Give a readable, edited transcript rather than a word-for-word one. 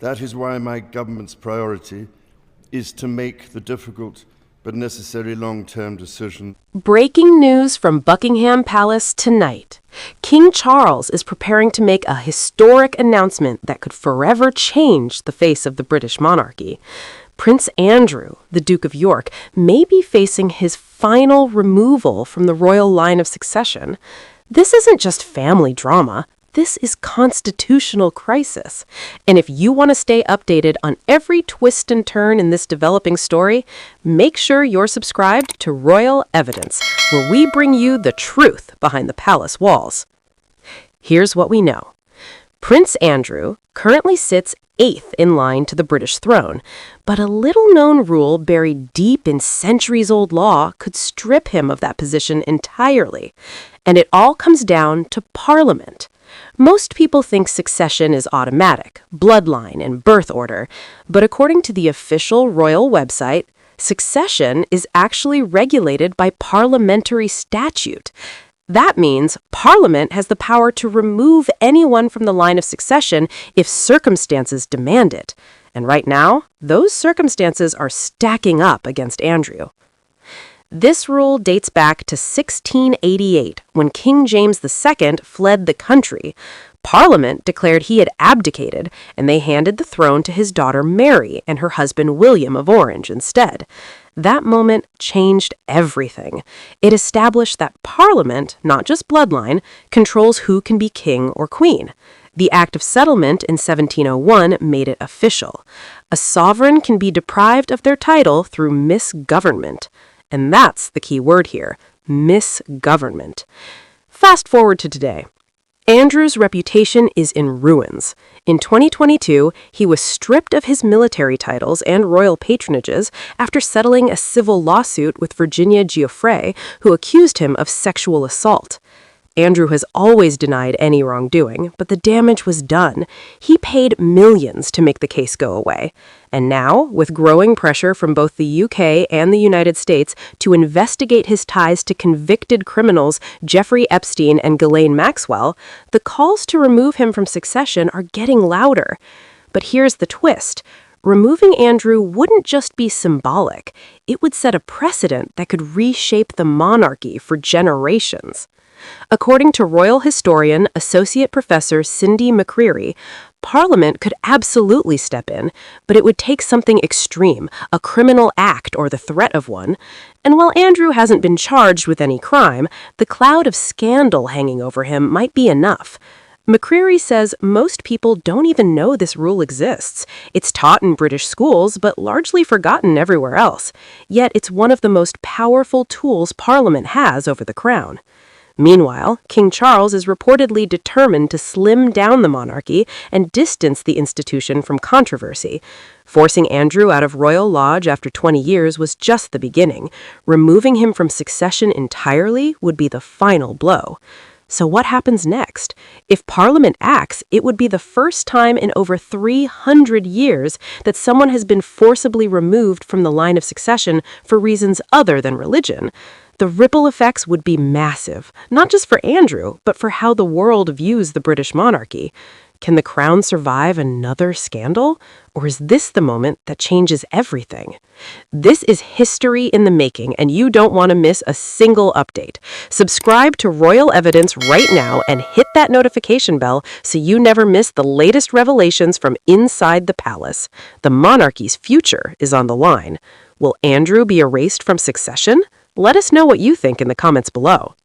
That is why my government's priority is to make the difficult but necessary long-term decision. Breaking news from Buckingham Palace tonight. King Charles is preparing to make a historic announcement that could forever change the face of the British monarchy. Prince Andrew, the Duke of York, may be facing his final removal from the royal line of succession. This isn't just family drama. This is constitutional crisis. And if you want to stay updated on every twist and turn in this developing story, make sure you're subscribed to Royal Evidence, where we bring you the truth behind the palace walls. Here's what we know. Prince Andrew currently sits 8th in line to the British throne, but a little-known rule buried deep in centuries-old law could strip him of that position entirely. And it all comes down to Parliament. Most people think succession is automatic, bloodline and birth order, but according to the official royal website, succession is actually regulated by parliamentary statute. That means Parliament has the power to remove anyone from the line of succession if circumstances demand it. And right now, those circumstances are stacking up against Andrew. This rule dates back to 1688, when King James II fled the country. Parliament declared he had abdicated, and they handed the throne to his daughter Mary and her husband William of Orange instead. That moment changed everything. It established that Parliament, not just bloodline, controls who can be king or queen. The Act of Settlement in 1701 made it official. A sovereign can be deprived of their title through misgovernment. And that's the key word here, misgovernment. Fast forward to today. Andrew's reputation is in ruins. In 2022, he was stripped of his military titles and royal patronages after settling a civil lawsuit with Virginia Giuffre, who accused him of sexual assault. Andrew has always denied any wrongdoing, but the damage was done. He paid millions to make the case go away. And now, with growing pressure from both the UK and the United States to investigate his ties to convicted criminals Jeffrey Epstein and Ghislaine Maxwell, the calls to remove him from succession are getting louder. But here's the twist. Removing Andrew wouldn't just be symbolic. It would set a precedent that could reshape the monarchy for generations. According to royal historian, Associate Professor Cindy McCreary, Parliament could absolutely step in, but it would take something extreme, a criminal act or the threat of one. And while Andrew hasn't been charged with any crime, the cloud of scandal hanging over him might be enough. McCreary says most people don't even know this rule exists. It's taught in British schools, but largely forgotten everywhere else. Yet it's one of the most powerful tools Parliament has over the crown. Meanwhile, King Charles is reportedly determined to slim down the monarchy and distance the institution from controversy. Forcing Andrew out of Royal Lodge after 20 years was just the beginning. Removing him from succession entirely would be the final blow. So what happens next? If Parliament acts, it would be the first time in over 300 years that someone has been forcibly removed from the line of succession for reasons other than religion. The ripple effects would be massive, not just for Andrew, but for how the world views the British monarchy. Can the crown survive another scandal? Or is this the moment that changes everything? This is history in the making, and you don't want to miss a single update. Subscribe to Royal Evidence right now and hit that notification bell so you never miss the latest revelations from inside the palace. The monarchy's future is on the line. Will Andrew be erased from succession? Let us know what you think in the comments below.